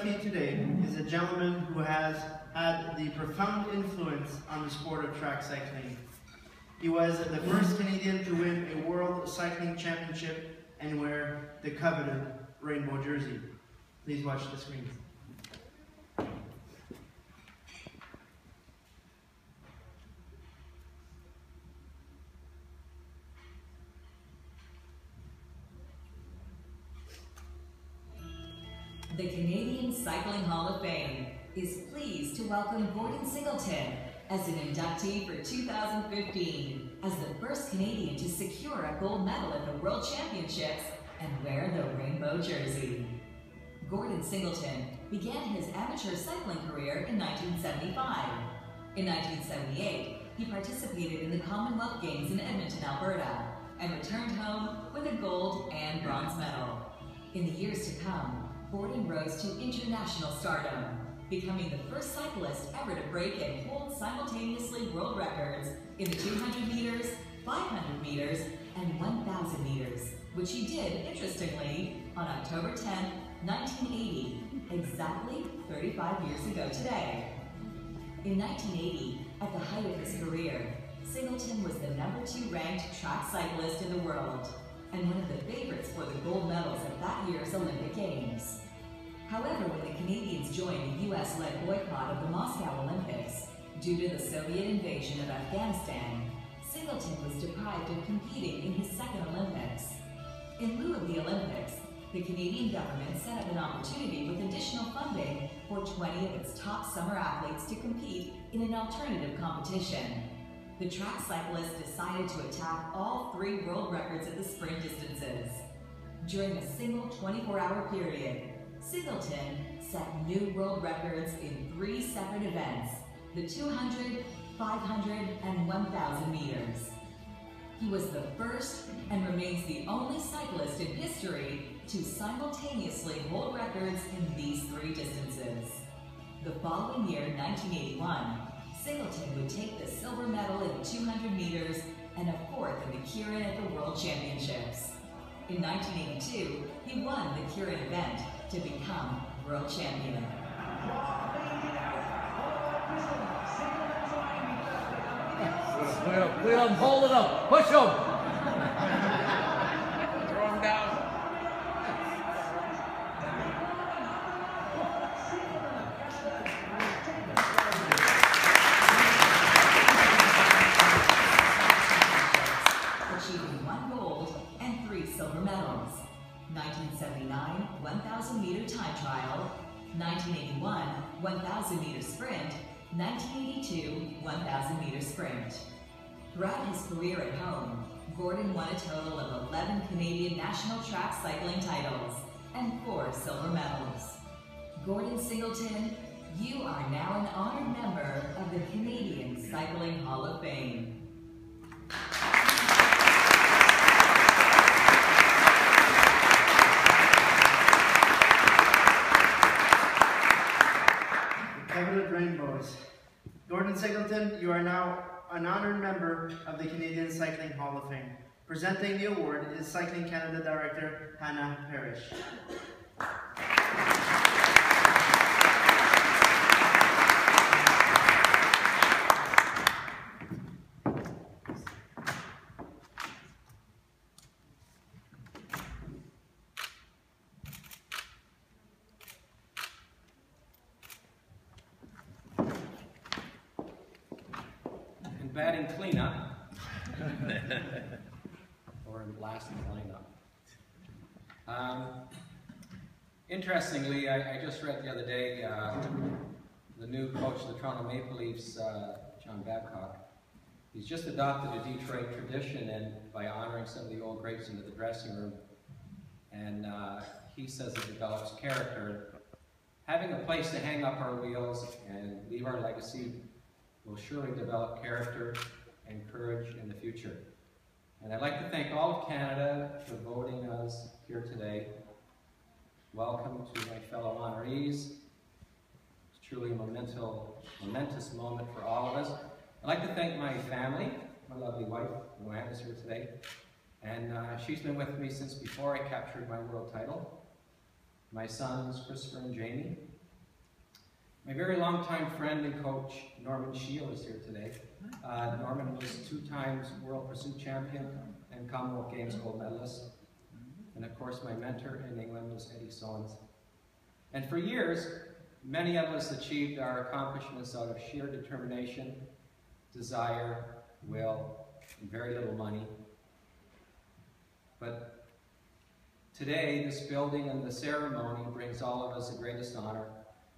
inductee today is a gentleman who has had the profound influence on the sport of track cycling. He was the first Canadian to win a World Cycling Championship and wear the coveted rainbow jersey. Please watch the screen. The Canadian Cycling Hall of Fame is pleased to welcome Gordon Singleton as an inductee for 2015 as the first Canadian to secure a gold medal at the World Championships and wear the rainbow jersey. Gordon Singleton began his amateur cycling career in 1975. In 1978, he participated in the Commonwealth Games in Edmonton, Alberta, and returned home with a gold and bronze medal. In the years to come, Gordon rose to international stardom, becoming the first cyclist ever to break and hold simultaneously world records in the 200 meters, 500 meters, and 1,000 meters, which he did, interestingly, on October 10, 1980, exactly 35 years ago today. In 1980, at the height of his career, Singleton was the #2 ranked track cyclist in the world, and one of the favorites for the gold medals at that year's Olympic Games. However, when the Canadians joined the US-led boycott of the Moscow Olympics due to the Soviet invasion of Afghanistan, Singleton was deprived of competing in his second Olympics. In lieu of the Olympics, the Canadian government set up an opportunity with additional funding for 20 of its top summer athletes to compete in an alternative competition. The track cyclists decided to attack all 3 world records at the sprint distances. During a single 24-hour period, Singleton set new world records in 3 separate events, the 200, 500, and 1,000 meters. He was the first and remains the only cyclist in history to simultaneously hold records in these 3 distances. The following year, 1981, Singleton would take the silver medal in the 200 meters and a 4th in the Kirin at the World Championships. In 1982, he won the Kirin event to become world champion. Wheel him, hold it up, push him! Throw him down. Achieving 1 gold and 3 silver medals. 1979 1,000 meter time trial, 1981 1,000 meter sprint, 1982 1,000 meter sprint. Throughout his career at home, Gordon won a total of 11 Canadian national track cycling titles and 4 silver medals. Gordon Singleton, you are now an honored member of the Canadian Cycling Hall of Fame. Coveted rainbows. Gordon Singleton, you are now an honored member of the Canadian Cycling Hall of Fame. Presenting the award is Cycling Canada Director Hannah Parrish. Batting cleanup, or last in lineup. Interestingly, I just read the other day the new coach of the Toronto Maple Leafs, John Babcock. He's just adopted a Detroit tradition and by honoring some of the old greats into the dressing room. And he says it develops character. Having a place to hang up our wheels and leave our legacy will surely develop character and courage in the future. And I'd like to thank all of Canada for voting us here today. Welcome to my fellow honorees. It's truly a momentous moment for all of us. I'd like to thank my family, my lovely wife, Luann is here today. And she's been with me since before I captured my world title. My sons, Christopher and Jamie, My very long-time friend and coach, Norman Shield, is here today. Norman was 2 times World Pursuit Champion and Commonwealth Games gold medalist. And of course, my mentor in England was Eddie Sohns. And for years, many of us achieved our accomplishments out of sheer determination, desire, will, and very little money. But today, this building and the ceremony brings all of us the greatest honor.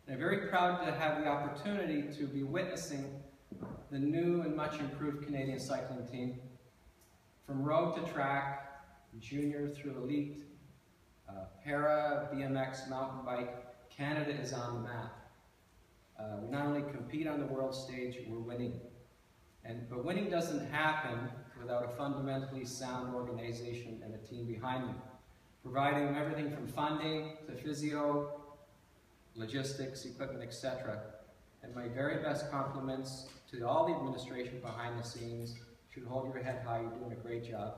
And I'm very proud to have the opportunity to be witnessing the new and much improved Canadian cycling team. From road to track, junior through elite, para, BMX, mountain bike, Canada is on the map. We not only compete on the world stage, we're winning. But winning doesn't happen without a fundamentally sound organization and a team behind them, providing them everything from funding to physio, logistics, equipment, etc. And my very best compliments to all the administration behind the scenes. You should hold your head high, you're doing a great job.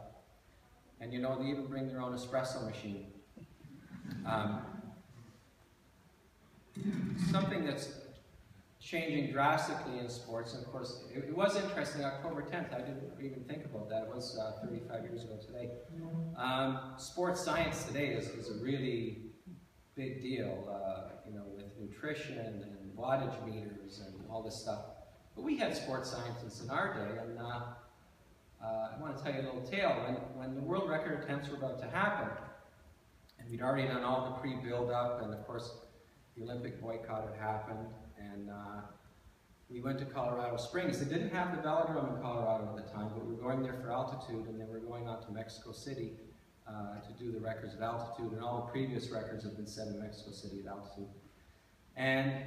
And you know, they even bring their own espresso machine. Something that's changing drastically in sports, and of course, it was interesting, October 10th, I didn't even think about that, it was 35 years ago today. Sports science today is a really big deal, you know, with nutrition and wattage meters and all this stuff. But we had sports scientists in our day, and I want to tell you a little tale. When the world record attempts were about to happen, and we'd already done all the pre-build-up, and of course, the Olympic boycott had happened, and we went to Colorado Springs. They didn't have the velodrome in Colorado at the time, but we were going there for altitude, and then we were going on to Mexico City to do the records at altitude, and all the previous records have been set in Mexico City at altitude. And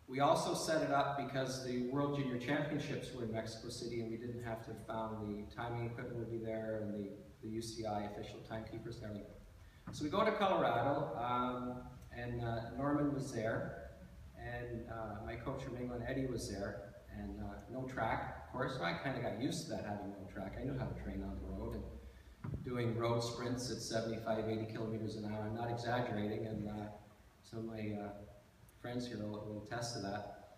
we also set it up because the World Junior Championships were in Mexico City, and we didn't have to found the timing equipment would be there, and the UCI official timekeepers and everything. So we go to Colorado, and Norman was there, and my coach from England, Eddie, was there, and no track, of course. So I kind of got used to that, having no track. I knew how to train on the road, and doing road sprints at 75, 80 kilometers an hour. I'm not exaggerating, and some of my friends here will attest to that.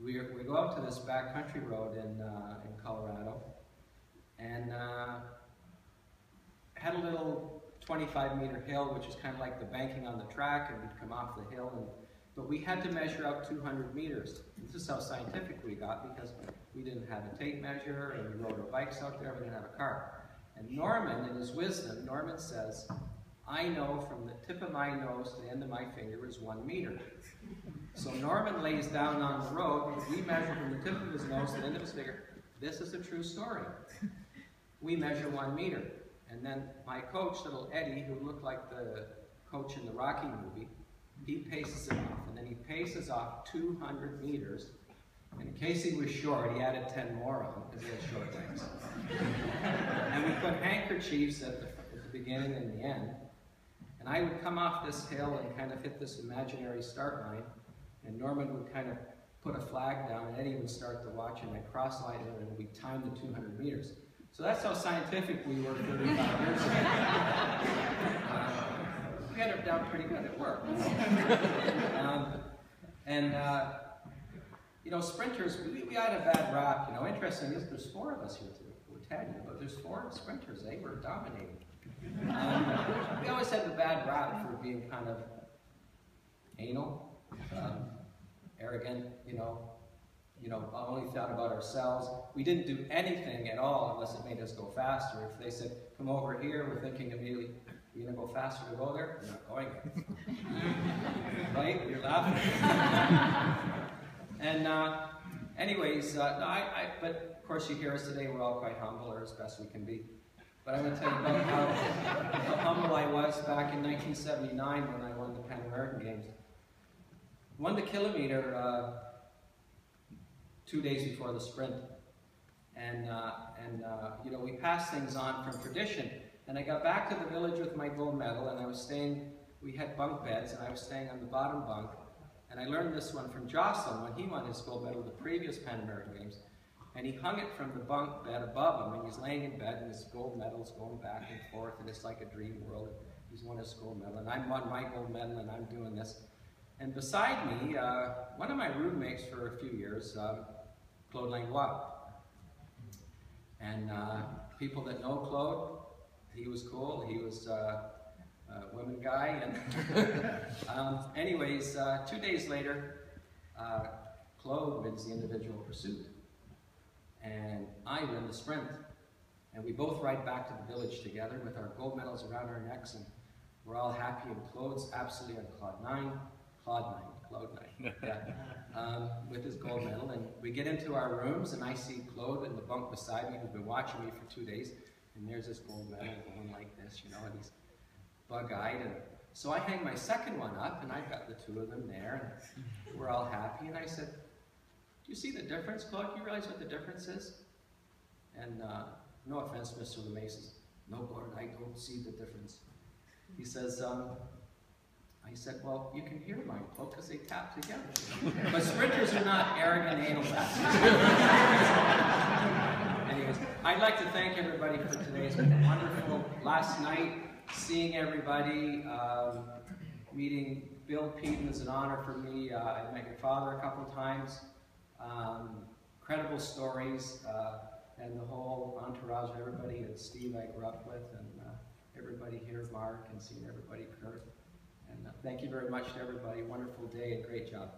We go out to this backcountry road in Colorado, and had a little 25-meter hill, which is kind of like the banking on the track, and we'd come off the hill, but we had to measure out 200 meters. This is how scientific we got, because we didn't have a tape measure, and we rode our bikes out there, we didn't have a car. And Norman, in his wisdom, Norman says, I know from the tip of my nose to the end of my finger is 1 meter. So Norman lays down on the road, we measure from the tip of his nose to the end of his finger. This is a true story. We measure 1 meter. And then my coach, little Eddie, who looked like the coach in the Rocky movie, he paces it off, and then he paces off 200 meters. And in case he was short, he added 10 more on, because he had short legs. And we put handkerchiefs at the beginning and the end. And I would come off this hill and kind of hit this imaginary start line, and Norman would kind of put a flag down, and Eddie would start the watch, and I'd cross-line it, and we'd time the 200 meters. So that's how scientific we were 35 years ago. We had it down pretty good. It worked. You know, sprinters, we had a bad rap. You know, interesting is there's 4 of us here today. We're 10, but there's 4 sprinters. They were dominating. We always had the bad rap for being kind of anal, arrogant, you know, only thought about ourselves. We didn't do anything at all unless it made us go faster. If they said, come over here, we're thinking immediately, you're going to go faster to go there? We're not going there. Right? You're laughing. And anyways, but of course you hear us today, we're all quite humble, or as best we can be. But I'm going to tell you about how humble I was back in 1979 when I won the Pan American Games. Won the kilometer 2 days before the sprint. And you know, we passed things on from tradition. And I got back to the village with my gold medal, and I was staying, we had bunk beds, and I was staying on the bottom bunk. And I learned this one from Jocelyn when he won his gold medal at the previous Pan American Games. And he hung it from the bunk bed above him, and he's laying in bed, and his gold medal's going back and forth, and it's like a dream world. He's won his gold medal, and I won my gold medal, and I'm doing this. And beside me, one of my roommates for a few years, Claude Langlois. And people that know Claude, he was cool. He was a women guy. And anyways, 2 days later, Claude wins the individual pursuit. And I win the sprint. And we both ride back to the village together with our gold medals around our necks, and we're all happy, and Claude's absolutely on cloud nine, yeah, with his gold medal. And we get into our rooms, and I see Claude in the bunk beside me, who's been watching me for 2 days, and there's this gold medal going like this, you know, and he's bug-eyed. And so I hang my second one up, and I've got the two of them there, and we're all happy. And I said, "Do you see the difference, Claude? Do you realize what the difference is?" And no offense, Mr. LeMay says, "No, Gordon, I don't see the difference." He says, I said, "Well, you can hear mine, Claude, because they tap together. But sprinters are not arrogant anal bastards." Anyways, I'd like to thank everybody for today's wonderful last night, seeing everybody, meeting Bill Peden is an honor for me. I met your father a couple times. Incredible stories. And the whole entourage of everybody, and Steve I grew up with, and everybody here, Mark, and seeing everybody, Kurt. And thank you very much to everybody. Wonderful day and great job.